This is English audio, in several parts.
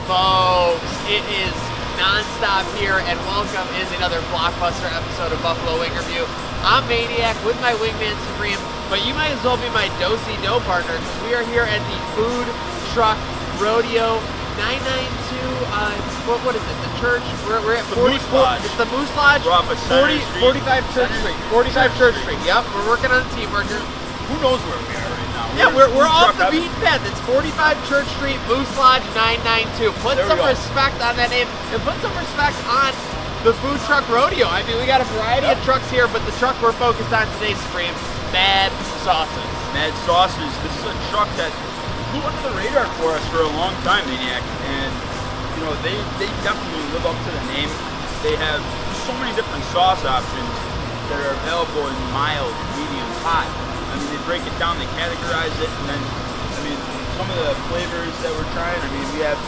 folks, it is nonstop here, and welcome is another blockbuster episode of Buffalo Wing Review. I'm Maniac with my wingman Supreme, but you might as well be my do-si-do partner, because we are here at the Food Truck Rodeo 992, what is it, the church? We're at 44, it's the Moose Lodge, We're off of 45 Church Street, 45 Church Street, yep, we're working on a teamwork here. Who knows where we are right now? Yeah, we're off the beaten path. It's 45 Church Street, Moose Lodge 992. Put some respect on that name, and put some respect on the Food Truck Rodeo. I mean, we got a variety of trucks here, but the truck we're focused on today, Supreme, Mad Sauces. Mad Sauces. This is a truck that flew under the radar for us for a long time, Maniac. And, you know, they definitely live up to the name. They have so many different sauce options that are available in mild, medium, hot. I mean, they break it down, they categorize it, and then, I mean, some of the flavors that we're trying, I mean, we have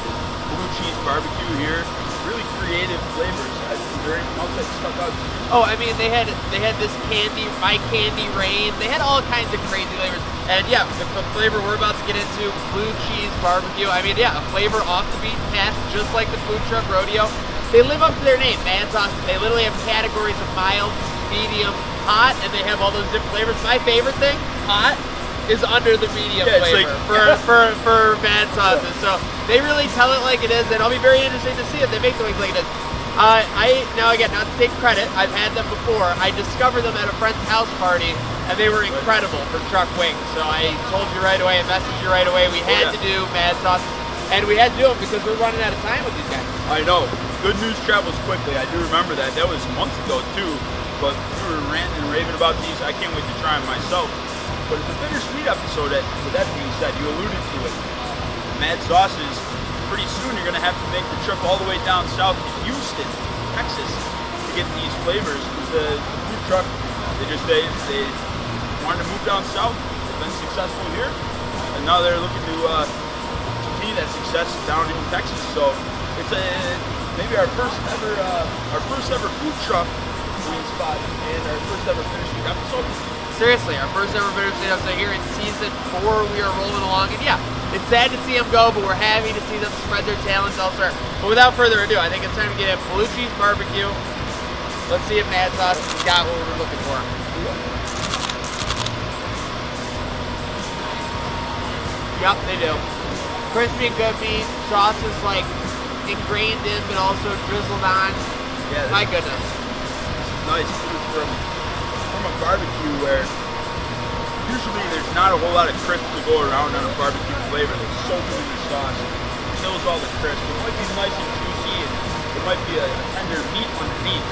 blue cheese barbecue here, really creative flavors. Is there anything else that stuck out? Oh, I mean, they had this candy, my candy rain. They had all kinds of crazy flavors. And yeah, the flavor we're about to get into, blue cheese barbecue. I mean, yeah, a flavor off the beaten path, just like the Food Truck Rodeo. They live up to their name, Mad Sauces. They literally have categories of mild, medium, hot, and they have all those different flavors. My favorite thing, hot, is under the medium flavor for Mad Sauces. So they really tell it like it is, and I'll be very interested to see if they make the wings like it is. Now again, not to take credit, I've had them before. I discovered them at a friend's house party, and they were incredible for truck wings. So I told you right away, and messaged you right away, we had to do Mad Sauces, and we had to do them because we're running out of time with these guys. I know. Good news travels quickly. I do remember that. That was months ago, too. But we were ranting and raving about these. I can't wait to try them myself. But it's a bittersweet episode. With that being said, you alluded to it. Mad Sauces, pretty soon you're going to have to make the trip all the way down south to Houston, Texas, to get these flavors. The food truck, they wanted to move down south. They've been successful here. And now they're looking to continue that success down in Texas. So it's maybe our first ever food truck spot and our first ever bittersweet episode. Seriously, our first ever bittersweet episode here in season 4. We are rolling along, and yeah, it's sad to see them go, but we're happy to see them spread their talents elsewhere. But without further ado, I think it's time to get a blue cheese barbecue. Let's see if Mad Sauce has got what we're looking for. Yep, they do. Crispy and good meat. Sauce is like ingrained in, but also drizzled on. Yeah, my goodness. Nice food from a barbecue where usually there's not a whole lot of crisp to go around on a barbecue flavor. That's so good in the sauce. It kills all the crisp. It might be nice and juicy, and it might be a tender meat underneath.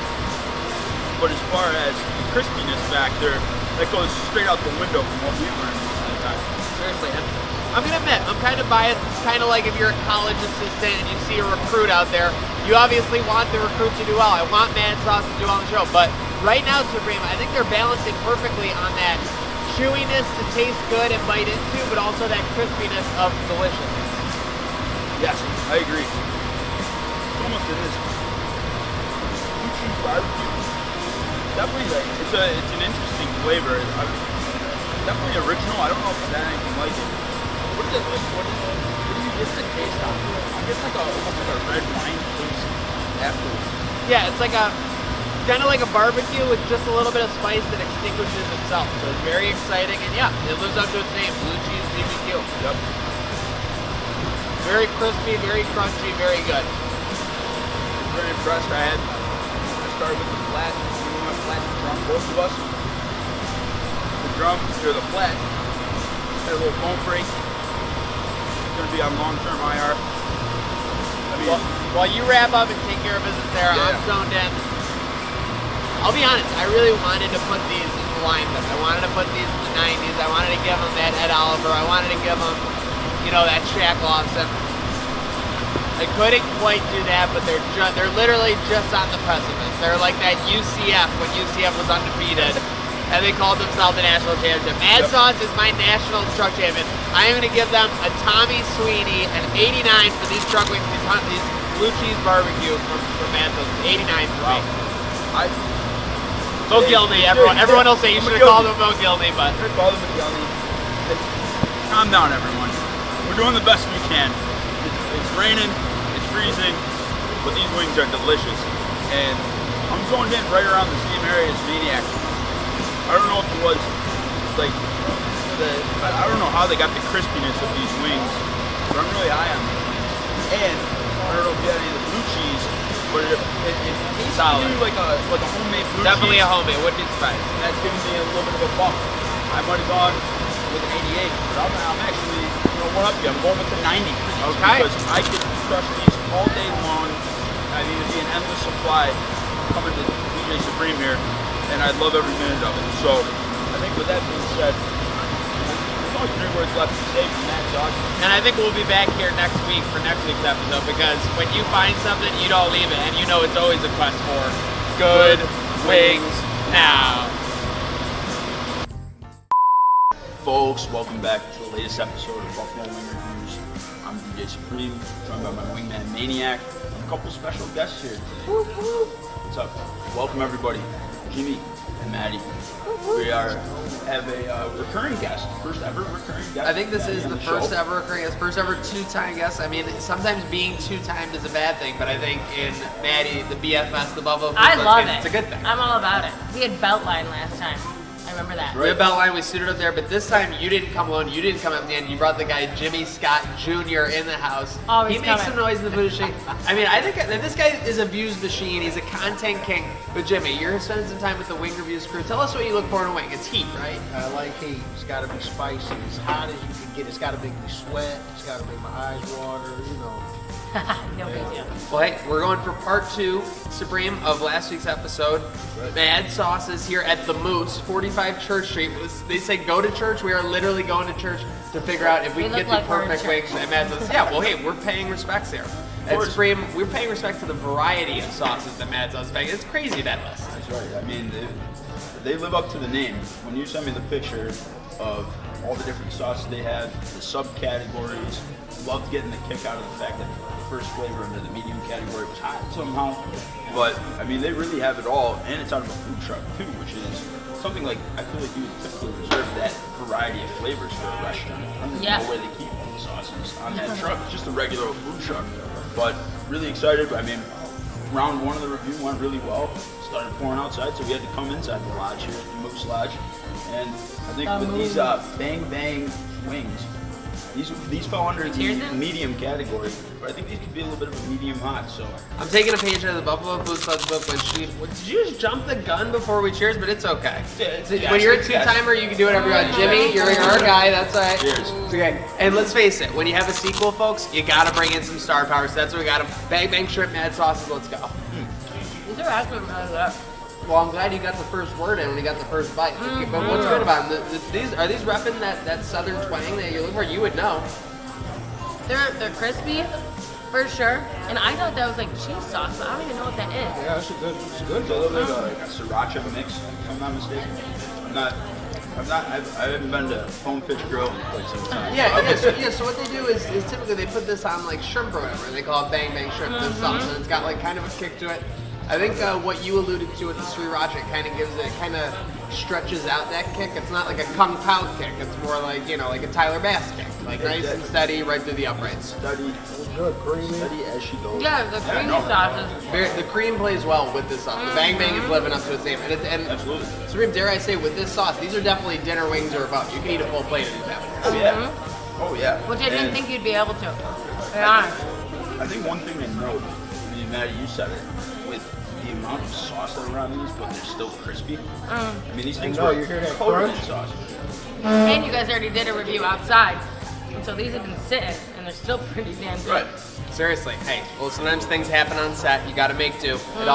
But as far as the crispiness factor, that goes straight out the window from what we've learned at the time. Seriously, I'm gonna admit, I'm kind of biased. It's kind of like if you're a college assistant and you see a recruit out there, you obviously want the recruit to do well. I want Mad Sauce to do well on the show, but right now, Supreme, I think they're balancing perfectly on that chewiness to taste good and bite into, but also that crispiness of deliciousness. Yes, I agree. It's almost in this blue cheese barbecue. Definitely, it's an interesting flavor. Definitely original. I don't know if I've had anything like it. What is it like? What do you get the taste on? I get almost like a red wine taste afterwards. Yeah, it's like kind of like a barbecue with just a little bit of spice that extinguishes itself. So it's very exciting, and yeah, it lives up to its name, blue cheese BBQ. Yep. Very crispy, very crunchy, very good. Very impressed. I started with the flat. We went flat to drum, both of us. The drum, or the flat, had a little foam break. It's going to be on long-term IR. I mean, while you wrap up and take care of business there, I'm zoned in. I'll be honest, I really wanted to put these in the lineup. I wanted to put these in the 90s. I wanted to give them that Ed Oliver. I wanted to give them, that Shaq Lawson. I couldn't quite do that, but they're literally just on the precipice. They're like that UCF when UCF was undefeated, and they called themselves the national championship. Mad Sauce is my national truck champion. I am going to give them a Tommy Sweeney, an 89 for these truck wings, these blue cheese barbecue from Mad Sauce. 89 for me. Mo Gilney, everyone will say you should have called him Mo Gilney, but I call him Gilney. Calm down, everyone. We're doing the best we can. It's raining. It's freezing, but these wings are delicious. And I'm going in right around the same area as Maniac. I don't know if it was like I don't know how they got the crispiness of these wings, but I'm really high on them. And I don't know if you had any of the blue cheese, but it tastes solid. like a homemade blue Definitely cheese. a homemade. Wouldn't be surprised. And that's giving me a little bit of a bump. I might have gone with an 88, but I'm actually, one up you. I'm going with the 90. Okay. Because I could crush these all day long. I mean, it'd be an endless supply coming to DJ Supreme here, and I'd love every minute of it. So I think with that being said, there's only 3 words left to say from that talk. And I think we'll be back here next week for next week's episode, because when you find something, you don't leave it, and you know it's always a quest for good wings now. Folks, welcome back to the latest episode of Buffalo Wing Reviews. I'm DJ Supreme, joined by my wingman Maniac, and a couple special guests here today. What's up? Welcome everybody, Jimmy and Maddie. We have a recurring guest, first ever recurring guest. I think this is the first show. ever recurring guest, first ever 2-time guest. I mean, sometimes being 2-timed is a bad thing, but I think in Maddie, the BFS, the Buffalo Wings, I love it. it's a good thing. I'm all about it. We had Beltline last time. I remember that. We had Beltline, we suited up there, but this time you didn't come alone, you didn't come up at the end, you brought the guy Jimmy Scott Jr. in the house. Always he makes coming. some noise in the booth. I mean, I think that this guy is a views machine, he's a content king. But Jimmy, you're spending some time with the Wing Reviews crew. Tell us what you look for in a wing. It's heat, right? I like heat. It's got to be spicy, as hot as you can get. It's got to make me sweat. It's got to make my eyes water, No big deal. Well, hey, we're going for part 2, Supreme, of last week's episode. Right. Mad Sauces here at the Moose, 45 Church Street. They say go to church. We are literally going to church to figure out if we We can look get like the we're in perfect church. wings at Mad Sauces. Yeah, well, hey, we're paying respects here. At Supreme, we're paying respect to the variety of sauces that Mad Sauces bag. It's crazy, that list. That's right. I mean, they live up to the name. When you sent me the picture of all the different sauces they have, the subcategories, loved getting the kick out of the fact that the first flavor under the medium category was hot somehow. But I mean, they really have it all, and it's out of a food truck too, which is something like I feel like you would typically reserve that variety of flavors for a restaurant. I don't even Yeah. know where they keep all the sauces on that truck. It's just a regular old food truck. But really excited. I mean, round 1 of the review went really well. Started pouring outside, so we had to come inside the lodge here at the Moose Lodge. And I think with these Bang Bang wings, these fell under the Cheers in? medium category, but I think these could be a little bit of a medium hot. So I'm taking a page out of the Buffalo Food Club's book. Did you just jump the gun before we cheers? But it's okay. Yeah, When you're a yes. 2-timer, you can do whatever you want. Jimmy, you're our guy. That's all right. Cheers. It's okay. And let's face it, when you have a sequel, folks, you gotta bring in some star power. So that's what we got. Bang Bang Shrimp, Mad Sauces. Let's go. These are actually really good. Well, I'm glad you got the first word in when you got the first bite. Okay, but what's good about them? Are these repping that southern twang that you look for? You would know. They're crispy, for sure. And I thought that was like cheese sauce, but I don't even know what that is. Yeah, it's a good it's a little bit of a sriracha mix, if I'm not mistaken. I haven't been to Home Fish Grill in quite some time. So what they do is typically they put this on like shrimp or whatever, and they call it Bang Bang Shrimp, this sauce, and it's got like kind of a kick to it. I think what you alluded to with the sriracha kind of stretches out that kick. It's not like a Kung Pao kick. It's more like, like a Tyler Bass kick. Like nice and steady right through the uprights. Steady as she goes. Yeah, the creamy sauces. The cream plays well with this sauce. The Bang Bang is living up to its name. And Absolutely. Supreme, dare I say, with this sauce, these are definitely dinner wings or above. You can eat a full plate of these bad boys. Oh yeah. Oh yeah. Which I didn't And think you'd be able to. Be honest. I think one thing to note, I mean, Maddie, you said it, with the amount of sauce that are on these, but they're still crispy. I mean, these things know, were you hear that coated in crunch? sauce. And you guys already did a review outside. And so these have been sitting, and they're still pretty damn good. Right. Seriously, hey, well, sometimes things happen on set. You got to make do. And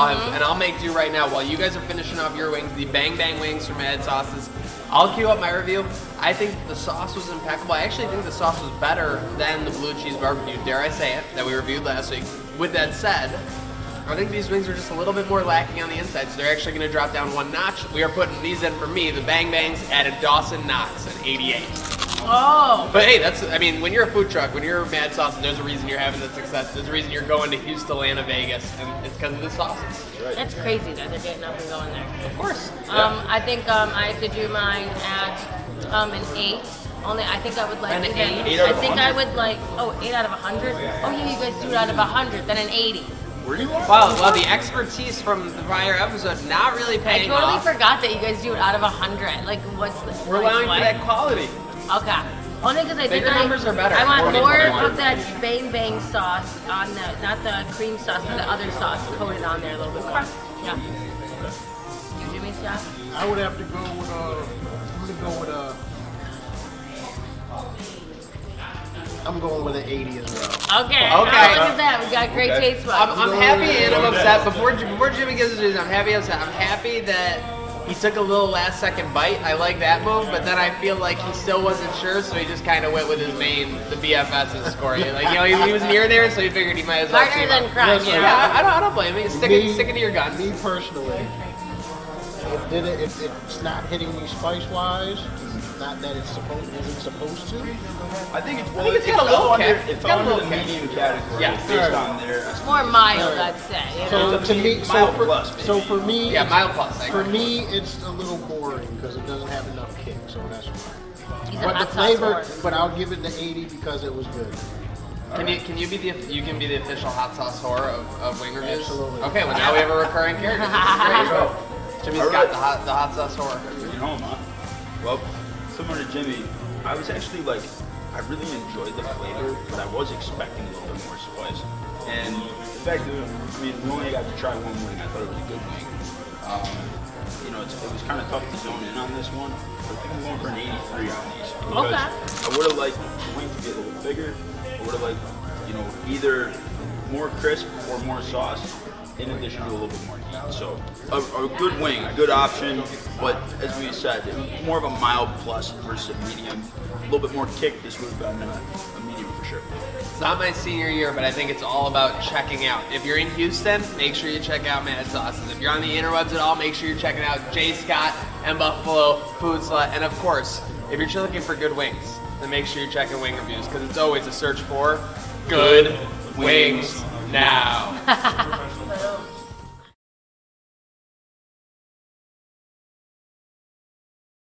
I'll make do right now while you guys are finishing off your wings, the Bang Bang wings from Mad Sauces. I'll queue up my review. I think the sauce was impeccable. I actually think the sauce was better than the blue cheese barbecue, dare I say it, that we reviewed last week. With that said, I think these wings are just a little bit more lacking on the inside, so they're actually going to drop down 1 notch. We are putting these in for me, the Bang Bangs, at a Dawson Knox at 88. Oh! But hey, when you're a food truck, when you're Mad Sauce, there's a reason you're having that success. There's a reason you're going to Houston, Atlanta, Vegas, and it's because of the sauces. Right. That's crazy that they're getting up and going there. Of course. I think I have to do mine at an 8. Only I think I would like An even, 8? 8 out I of think 100? I would like 8 out of 100. Oh yeah, you guys do it out of 100, then an 80. Where do you want? Well, the expertise from the prior episode not really I paying totally off. forgot that you guys do it out of 100. Like what's the? We're like, allowing what? for that quality. Okay. Only because I think Bigger numbers are better. I want 40, more 41. of that bang bang sauce on the, not the cream sauce, but the other sauce coated on there a little bit more. Yeah. You do me, Scott? I would have to go with I'm going with an 80 as well. Okay. Okay. Oh, look at that. We got great Okay. taste buds. I'm happy and I'm upset. Before Jimmy gives his reason, I'm happy and upset. I'm happy that he took a little last second bite. I like that move, but then I feel like he still wasn't sure, so he just kind of went with his main, the BFS's score. Like, you know, he was near there, so he figured he might as well. Partner team than up. crime. Yes, Yeah. Yeah, I don't blame you. Sticking to your guns. Me personally, if it's not hitting me spice wise, not that isn't supposed to. I think it's I think it's got a little kick. It It's got a fell under little the kick. medium category Yeah. based on their. It's more mild, I'd say. You know? So It's to a me, mild plus, baby. so for me, Yeah, mild plus. I for agree. me, it's a little boring because it doesn't have enough kick. So that's why. He's a But the hot sauce flavor, whore. but I'll give it the 80 because it was good. Can you be the official hot sauce whore of Wing Reviews? Absolutely. Okay, well now we have a recurring character. This is great. Jimmy's got the hot sauce whore. You know, man. Well, similar to Jimmy, I was actually like, I really enjoyed the flavor, but I was expecting a little bit more spice. And in fact, I mean, we only got to try one wing. I thought it was a good wing. You know, it was kind of tough to zone in on this one. I think I'm going for an 83 on these. Because Okay. I would have liked the wing to be a little bigger. I would have liked, you know, either more crisp or more sauce, in addition to a little bit more heat. So a good wing, a good option, but as we said, more of a mild plus versus a medium. A little bit more kick, this would have been a medium for sure. It's not my senior year, but I think it's all about checking out. If you're in Houston, make sure you check out Mad Sauces. If you're on the interwebs at all, make sure you're checking out Jay Scott and Buffalo Food Slut. And of course, if you're just looking for good wings, then make sure you're checking Wing Reviews, because it's always a search for good wings now.